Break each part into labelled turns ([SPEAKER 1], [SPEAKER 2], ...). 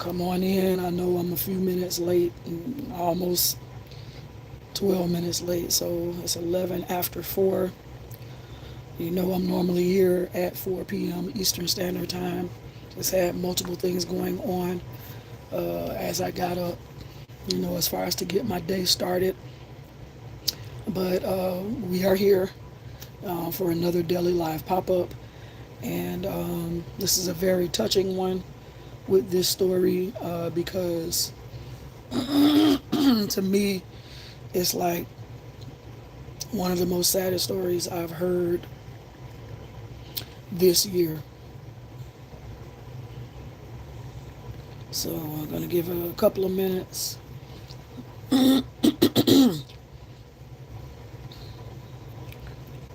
[SPEAKER 1] Come on in. I know I'm a few minutes late, almost 12 minutes late, so it's 11 after 4. You know, I'm normally here at 4 p.m. Eastern Standard Time. Just had multiple things going on as I got up, as far as to get my day started. But we are here for another Daily Live pop up, and this is a very touching one with this story because to me, it's like one of the most saddest stories I've heard this year. So I'm going to give it a couple of minutes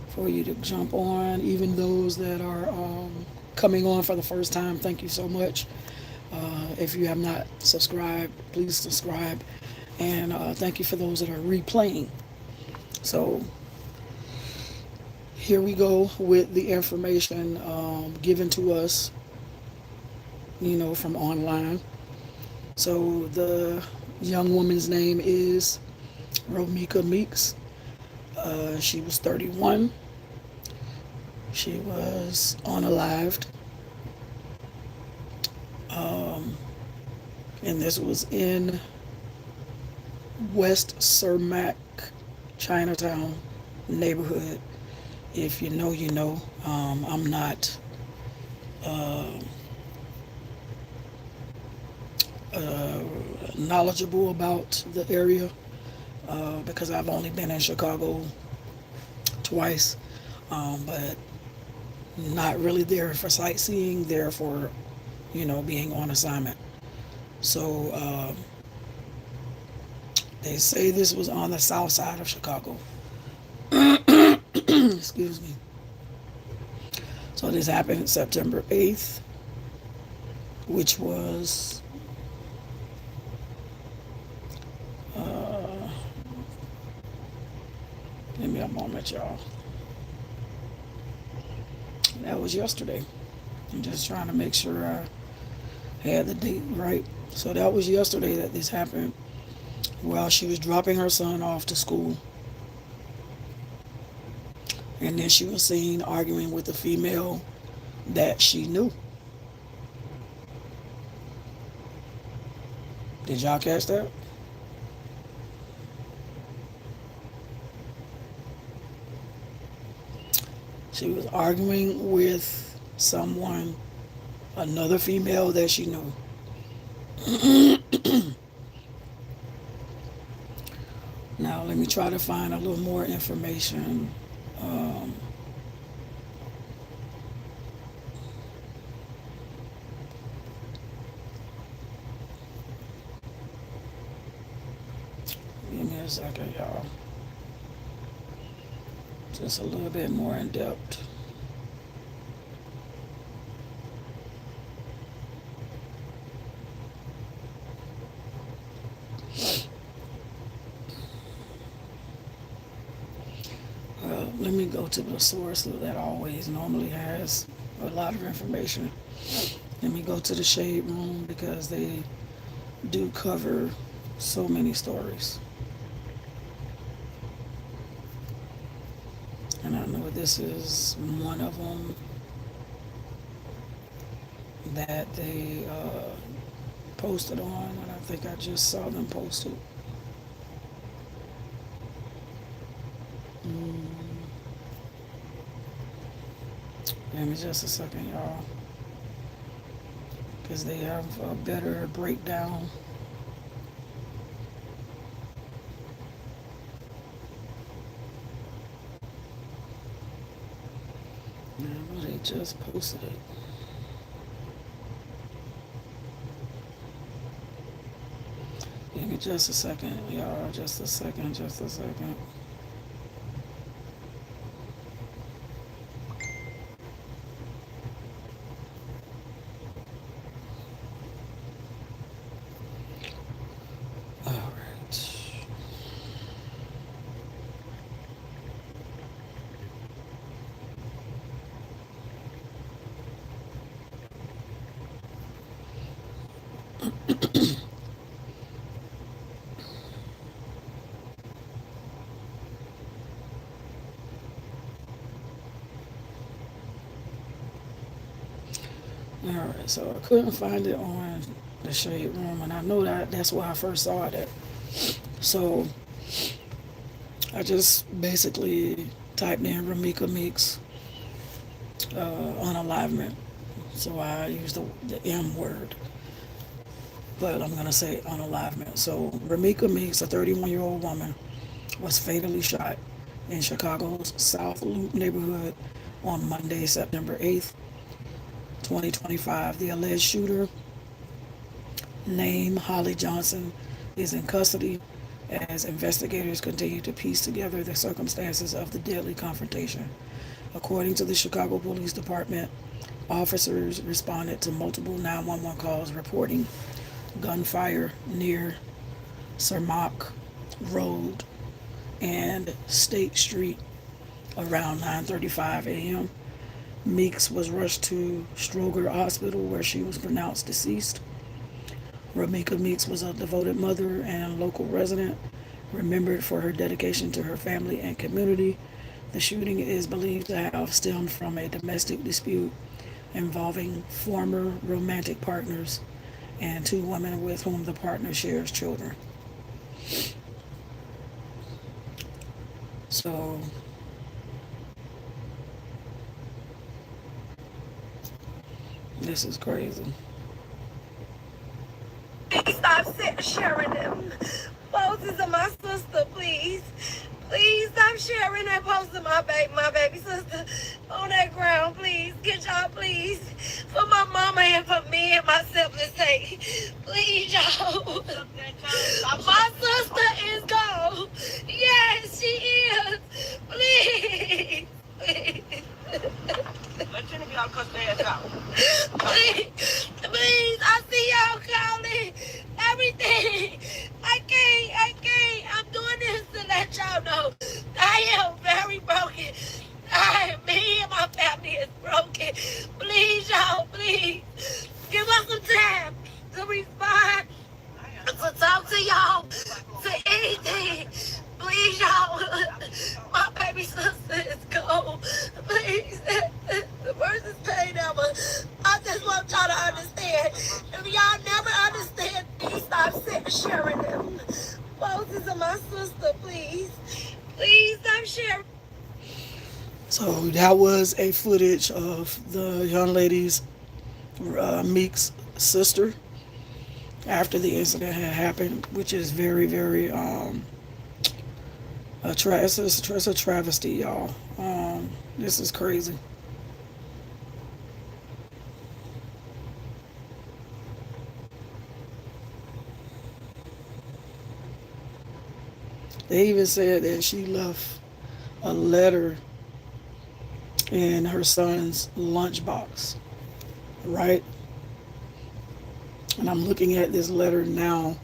[SPEAKER 1] for you to jump on. Even those that are coming on for the first time, thank you so much. If you have not subscribed, please subscribe. And thank you for those that are replaying. So here we go with the information given to us, from online. So the young woman's name is Romika Meeks. She was 31. She was unalived. And this was in West Cermak, Chinatown neighborhood. If you know, you know. I'm not knowledgeable about the area because I've only been in Chicago twice, but not really there for sightseeing, there for, being on assignment. So they say this was on the south side of Chicago. Excuse me. So this happened September 8th, which was give me a moment, y'all. That was yesterday. I'm just trying to make sure I had the date right. So that was yesterday that this happened while she was dropping her son off to school. And then she was seen arguing with a female that she knew. Did y'all catch that? She was arguing with someone, another female that she knew. Now, let me try to find a little more information. Give me a second, y'all. Just a little bit more in depth. Let me go to the source that always normally has a lot of information. Let me go to the Shade Room because they do cover so many stories. And I know this is one of them that they posted on, and I think I just saw them post it. Give me just a second, y'all, because they have a better breakdown. No, they just posted it. Give me just a second, y'all. Just a second, just a second. All right. All right, so I couldn't find it on the Shade Room, and I know that that's where I first saw it. So I just basically typed in Ramika Meeks unalivement. So I used the M word, but I'm gonna say unalivement. So Ramika Meeks, a 31-year-old woman, was fatally shot in Chicago's South Loop neighborhood on Monday, September 8th, 2025. The alleged shooter, named Holly Johnson, is in custody as investigators continue to piece together the circumstances of the deadly confrontation. According to the Chicago Police Department, officers responded to multiple 911 calls reporting gunfire near Cermak Road and State Street around 9:35 a.m. Meeks was rushed to Stroger Hospital where she was pronounced deceased. Ramika Meeks was a devoted mother and local resident, remembered for her dedication to her family and community. The shooting is believed to have stemmed from a domestic dispute involving former romantic partners and two women with whom the partner shares children. So, this is crazy.
[SPEAKER 2] Stop sharing them poses of my sister, please. Please stop sharing that post of my baby sister on that ground, please. Get y'all, please. For my mama and for me and my siblings' sake. Please, y'all. My sister is gone. Yes, she is. Please. Please. Let Jenny y'all cut their ass out. Please, please, I see y'all calling everything. I can't. I'm doing this to let y'all know I am very broken. Me and my family is broken. Please, y'all, please, give us some time to respond, to talk to y'all, to anything. Please, y'all. My baby sister is gone. Please, the worst is pain ever. I just want y'all to understand. If y'all never understand, please stop sharing them. Poses of my sister, please. Please stop sharing.
[SPEAKER 1] So that was a footage of the young lady's Meek's sister after the incident had happened, which is very, very it's a travesty, y'all. This is crazy. They even said that she left a letter in her son's lunchbox, right? And I'm looking at this letter now,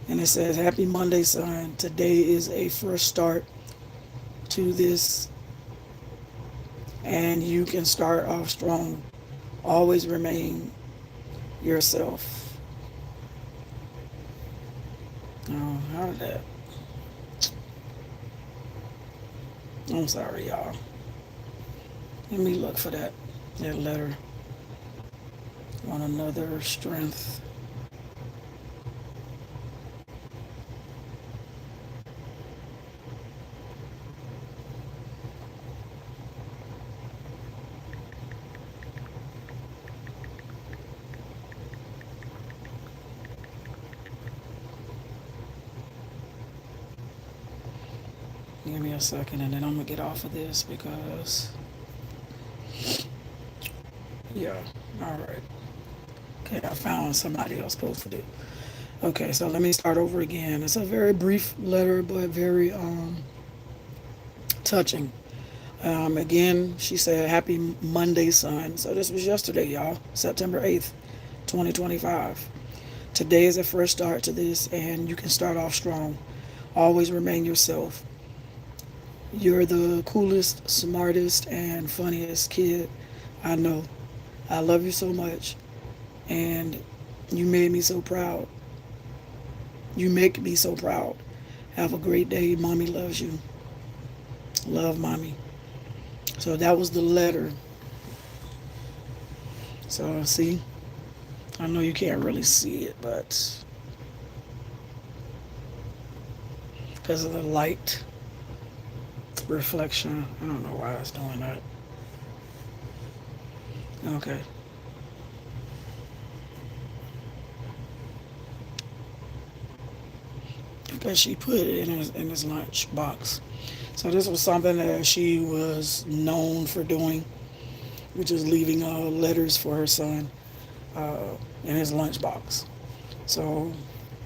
[SPEAKER 1] and it says, "Happy Monday, son. Today is a fresh start to this, and you can start off strong. Always remain yourself." Oh, how did that? I'm sorry, y'all. Let me look for that letter on another strength. Give me a second and then I'm gonna get off of this because, yeah, all right. Okay, I found somebody else posted it. Okay, so let me start over again. It's a very brief letter, but very touching. Again, she said, "Happy Monday, son." So this was yesterday, y'all, September 8th, 2025. Today is a fresh start to this, and you can start off strong. Always remain yourself. You're the coolest, smartest, and funniest kid I know. I love you so much. And You made me so proud. You make me so proud. Have a great day. Mommy loves you. Love, mommy. So that was the letter. So see, I know you can't really see it, but because of the light reflection, I don't know why it's doing that. Okay. Because she put it in his lunch box. So this was something that she was known for doing, which is leaving letters for her son uh, in his lunchbox. So,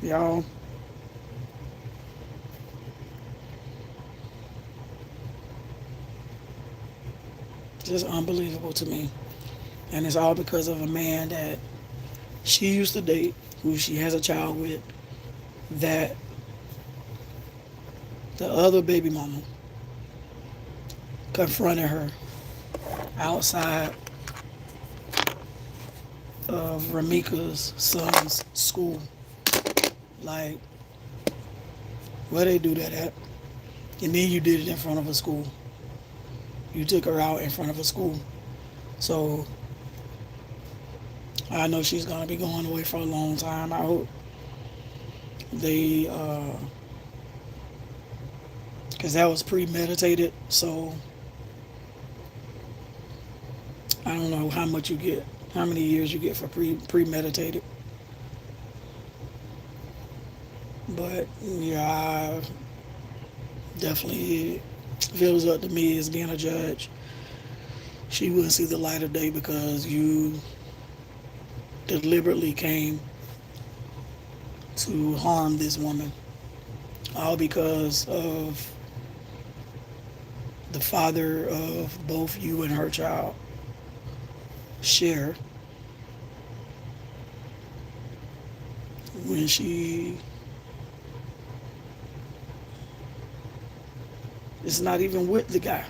[SPEAKER 1] y'all, just unbelievable to me. And it's all because of a man that she used to date, who she has a child with, that the other baby mama confronted her outside of Ramika's son's school. Like, where they do that at? And then you did it in front of a school. You took her out in front of a school. So I know she's gonna be going away for a long time. I hope they, because that was premeditated. So I don't know how much you get, how many years you get for premeditated. But yeah, I definitely feels up to me as being a judge. She wouldn't see the light of day because you deliberately came to harm this woman, all because of the father of both you and her child, Cher, when she is not even with the guy.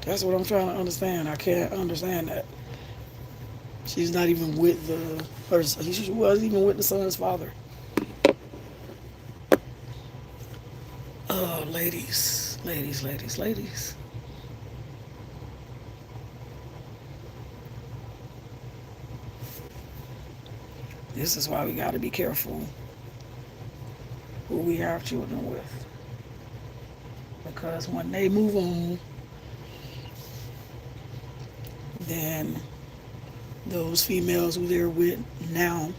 [SPEAKER 1] That's what I'm trying to understand. I can't understand that. She's not even with she wasn't even with the son's father. Oh, ladies, ladies, ladies, ladies. This is why we got to be careful who we have children with. Because when they move on, then those females who they're with now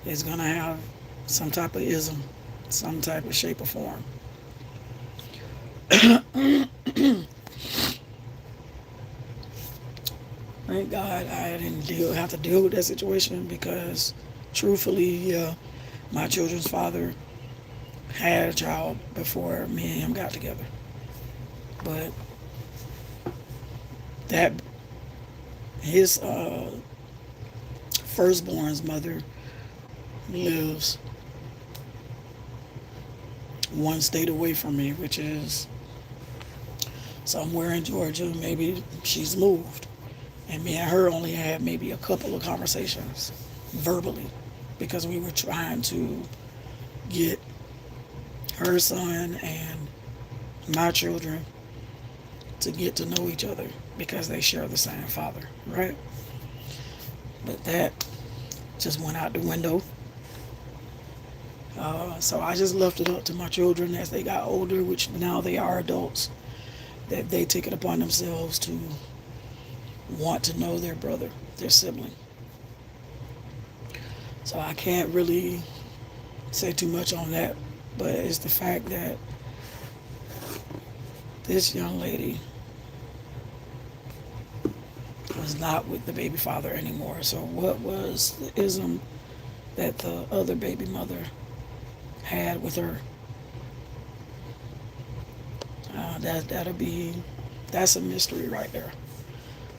[SPEAKER 1] is going to have some type of ism, some type of shape or form. Thank God I didn't have to deal with that situation because truthfully, my children's father had a child before me and him got together. But that his firstborn's mother lives one state away from me, which is somewhere in Georgia. Maybe she's moved. And me and her only had maybe a couple of conversations verbally because we were trying to get her son and my children to get to know each other because they share the same father, right? But that just went out the window. So I just left it up to my children as they got older, which now they are adults, that they take it upon themselves to want to know their brother, their sibling. So I can't really say too much on that, but it's the fact that this young lady was not with the baby father anymore. So what was the ism that the other baby mother had with her? That's a mystery right there.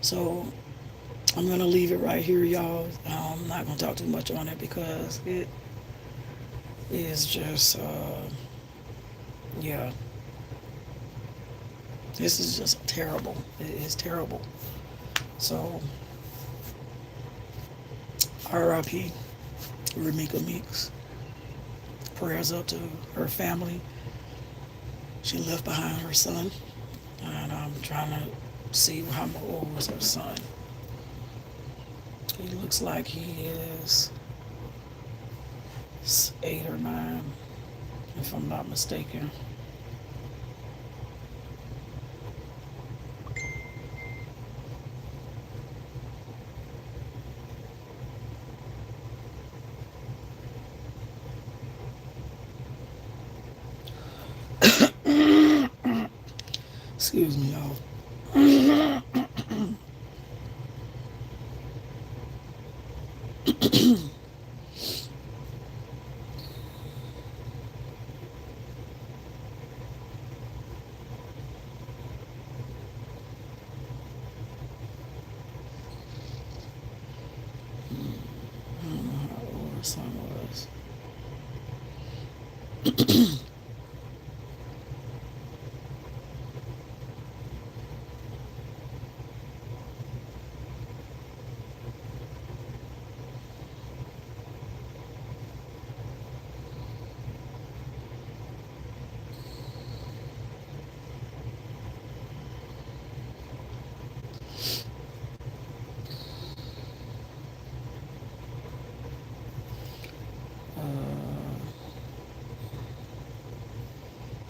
[SPEAKER 1] So I'm gonna leave it right here, y'all. I'm not gonna talk too much on it because it is just, yeah. This is just terrible. It is terrible. So R.I.P. Ramika Meeks. Prayers up to her family. She left behind her son, and I'm trying to see how old was her son. He looks like he is 8 or 9, if I'm not mistaken. Excuse me, y'all. I don't know how old her son was.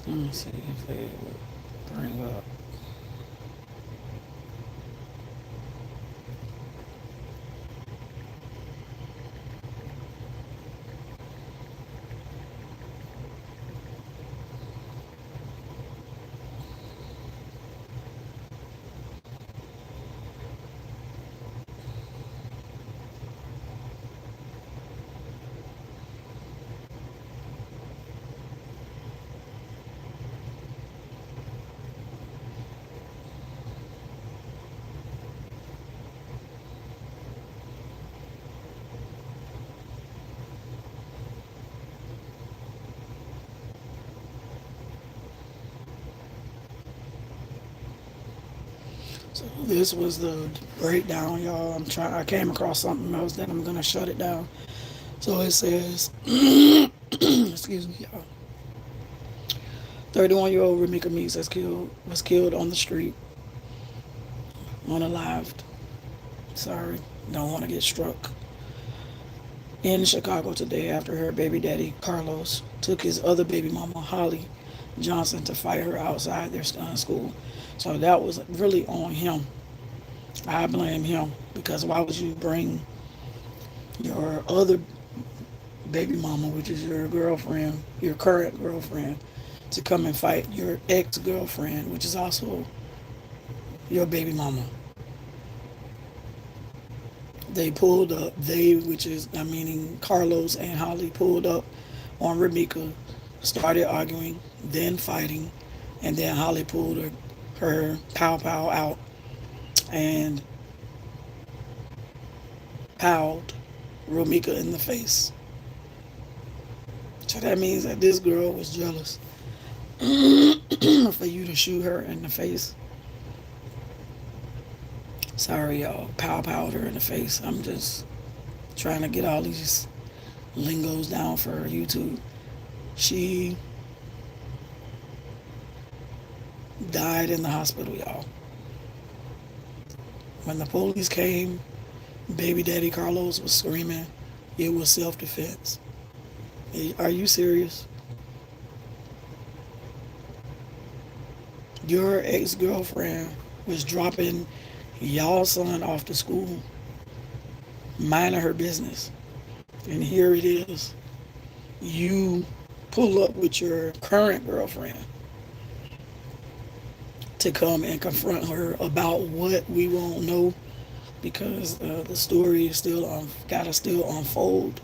[SPEAKER 1] Let me see if they would bring up. So this was the breakdown, y'all. I came across something else, then I'm gonna shut it down. So it says, excuse me, y'all. 31-year-old Ramika Meeks was killed on the street, unalived. Sorry, don't want to get struck. In Chicago today after her baby daddy, Carlos, took his other baby mama, Holly Johnson, to fight her outside their son's school. So that was really on him. I blame him, because why would you bring your other baby mama, which is your girlfriend, your current girlfriend, to come and fight your ex-girlfriend, which is also your baby mama? They pulled up, which is, I'm meaning Carlos and Holly, pulled up on Ramika, started arguing, then fighting, and then Holly pulled her pow out and powed Ramika in the face. So that means that this girl was jealous for you to shoot her in the face. Sorry, y'all. Powed her in the face. I'm just trying to get all these lingos down for YouTube. She died in the hospital, y'all. When the police came, baby daddy Carlos was screaming it was self-defense. Are you serious? Your ex-girlfriend was dropping y'all son off to school, minding her business. And here it is. You pull up with your current girlfriend to come and confront her about what we won't know, because the story is still gotta still unfold.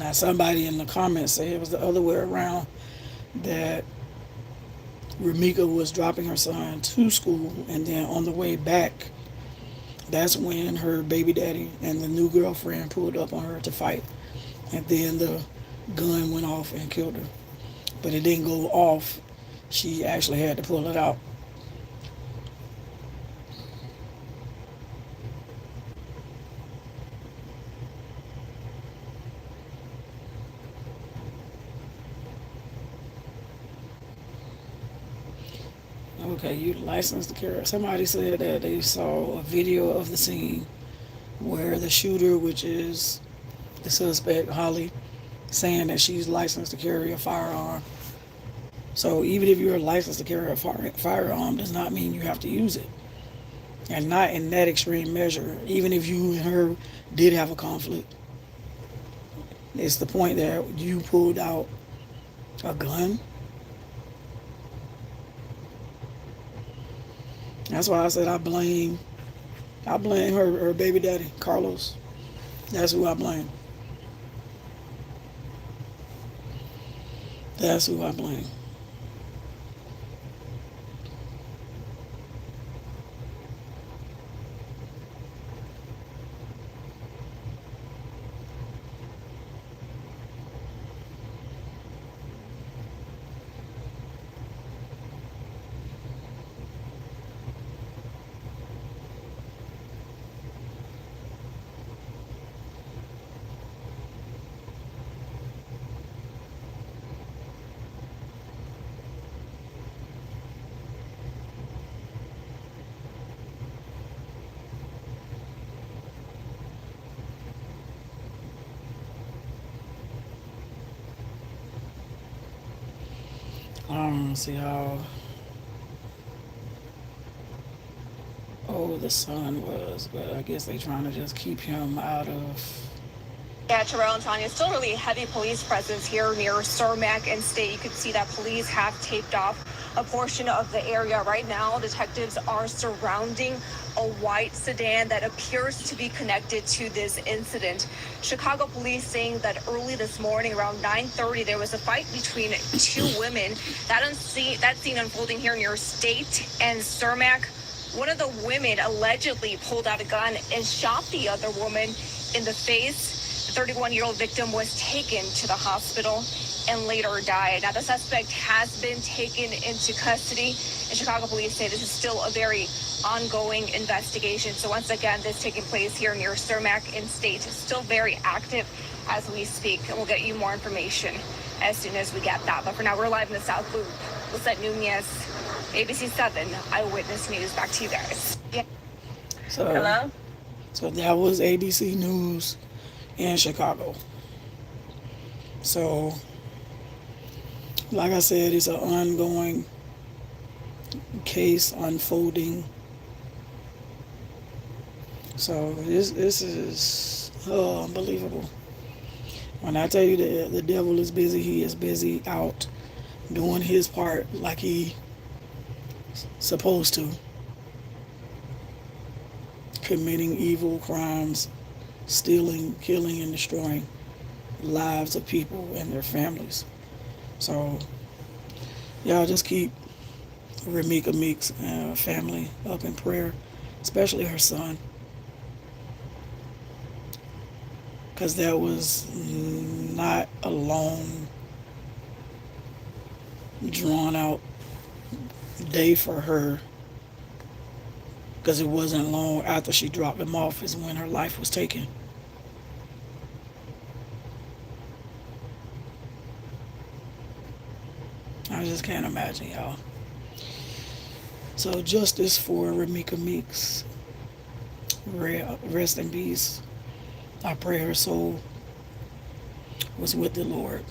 [SPEAKER 1] Now, somebody in the comments said it was the other way around, that Ramika was dropping her son to school, and then on the way back, that's when her baby daddy and the new girlfriend pulled up on her to fight. And then the gun went off and killed her. But it didn't go off. She actually had to pull it out. Okay, you licensed to carry. Somebody said that they saw a video of the scene where the shooter, which is the suspect, Holly, saying that she's licensed to carry a firearm. So even if you're licensed to carry a firearm, does not mean you have to use it. And not in that extreme measure. Even if you and her did have a conflict, it's the point that you pulled out a gun. That's why I said I blame her baby daddy, Carlos. That's who I blame. That's who I blame. I don't see how old the son was, but I guess they trying to just keep him out of.
[SPEAKER 3] Yeah, Terrell and Tanya, still really heavy police presence here near Cermak and State. You can see that police have taped off a portion of the area right now. Detectives are surrounding a white sedan that appears to be connected to this incident. Chicago police saying that early this morning around 9:30 there was a fight between two women. That scene unfolding here near State and Cermak. One of the women allegedly pulled out a gun and shot the other woman in the face. The 31-year-old victim was taken to the hospital and later died. Now, the suspect has been taken into custody, and Chicago police say this is still a very ongoing investigation. So once again, this taking place here near Cermak in State is still very active as we speak, and we'll get you more information as soon as we get that. But for now, we're live in the South Loop. Lisette Nunez, ABC 7 Eyewitness News. Back to you guys. Yeah.
[SPEAKER 1] Hello? So that was ABC News in Chicago. So, like I said, it's an ongoing case unfolding. So this is unbelievable. When I tell you that the devil is busy, he is busy out doing his part like he supposed to, committing evil crimes, stealing, killing, and destroying lives of people and their families. So y'all just keep Ramika Meeks family up in prayer, especially her son, because that was not a long, drawn out day for her, because it wasn't long after she dropped him off is when her life was taken. I just can't imagine, y'all. So justice for Ramika Meeks. Rest in peace. I pray her soul was with the Lord.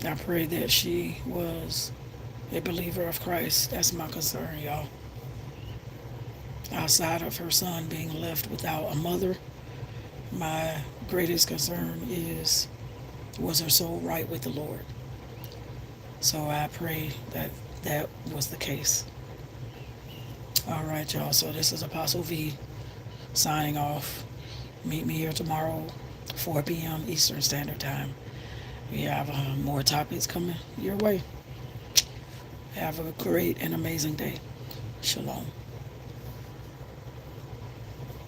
[SPEAKER 1] I pray that she was a believer of Christ. That's my concern, y'all. Outside of her son being left without a mother, my greatest concern was her soul right with the Lord. So I pray that that was the case. All right, y'all. So this is Apostle V signing off. Meet me here tomorrow, 4 p.m. Eastern Standard Time. We have more topics coming your way. Have a great and amazing day. Shalom.